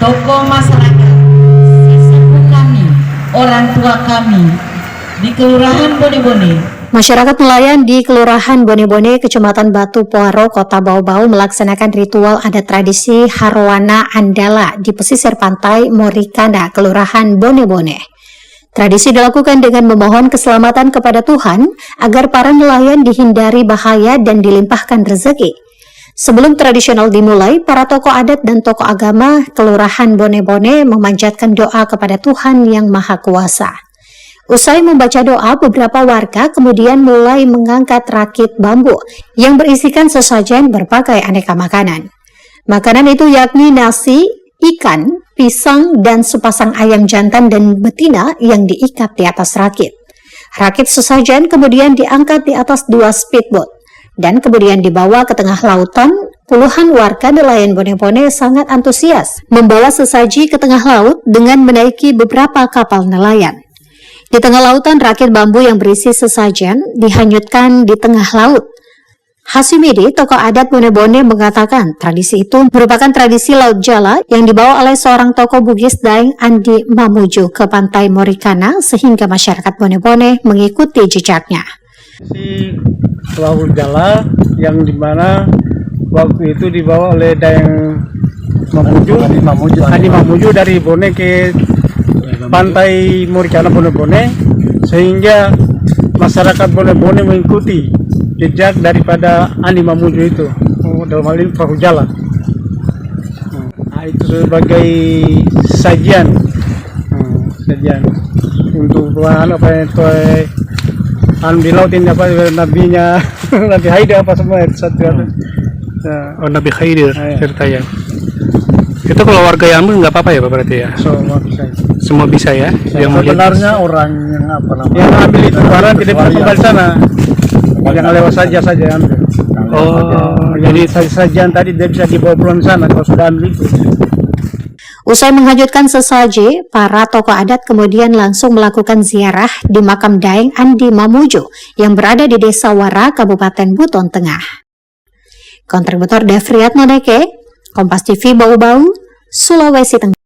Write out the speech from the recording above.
tokoh masyarakat, sesepuh kami, orang tua kami di Kelurahan Bone-Bone. Masyarakat nelayan di Kelurahan Bone-Bone, Kecamatan Batu Puaro, Kota Bau-Bau melaksanakan ritual adat tradisi Harowana Andala di pesisir pantai Morikana, Kelurahan Bone-Bone. Tradisi dilakukan dengan memohon keselamatan kepada Tuhan agar para nelayan dihindari bahaya dan dilimpahkan rezeki. Sebelum tradisional dimulai, para tokoh adat dan tokoh agama Kelurahan Bone-Bone memanjatkan doa kepada Tuhan Yang Maha Kuasa. Usai membaca doa, beberapa warga kemudian mulai mengangkat rakit bambu yang berisikan sesajen berbagai aneka makanan. Makanan itu yakni nasi, ikan, pisang, dan sepasang ayam jantan dan betina yang diikat di atas rakit. Rakit sesajen kemudian diangkat di atas 2 speedboat dan kemudian dibawa ke tengah lautan. Puluhan warga nelayan Bone-Bone sangat antusias membawa sesaji ke tengah laut dengan menaiki beberapa kapal nelayan. Di tengah lautan, rakit bambu yang berisi sesajen dihanyutkan di tengah laut. Hasimidi, tokoh adat Bone-Bone, mengatakan tradisi itu merupakan tradisi laut jala yang dibawa oleh seorang tokoh Bugis Daeng Andi Mamuju ke pantai Morikana sehingga masyarakat Bone-Bone mengikuti jejaknya. Si laut jala yang dimana waktu itu dibawa oleh Daeng Andi Mamuju dari Bone ke pantai Morikana Bone-Bone, sehingga masyarakat Bone-Bone mengikuti jejak daripada Andi Mamuju itu, dalam hal ini perahu jala. Nah, itu sebagai sajian untuk Tuhan apa itu di laut ini apa nabinya Nabi Haidir apa semua itu satu Nabi Haidir ceritanya. Itu kalau warga Yambul nggak apa-apa ya Pak berarti ya? Semua bisa ya? Yang sebenarnya orang yang apa namanya? Yang ambil itu barang tidak bisa kembali sana. Jangan lewat saja ambil. Jadi sajian tadi dia bisa dibawa pulang sana kalau sudah ambil itu. Usai menghanyutkan sesaji, para tokoh adat kemudian langsung melakukan ziarah di makam Daeng Andi Mamuju yang berada di Desa Wara, Kabupaten Buton Tengah. Kontributor Devriat Noneke, Kompas TV Bau-Bau, Sulawesi Tengah.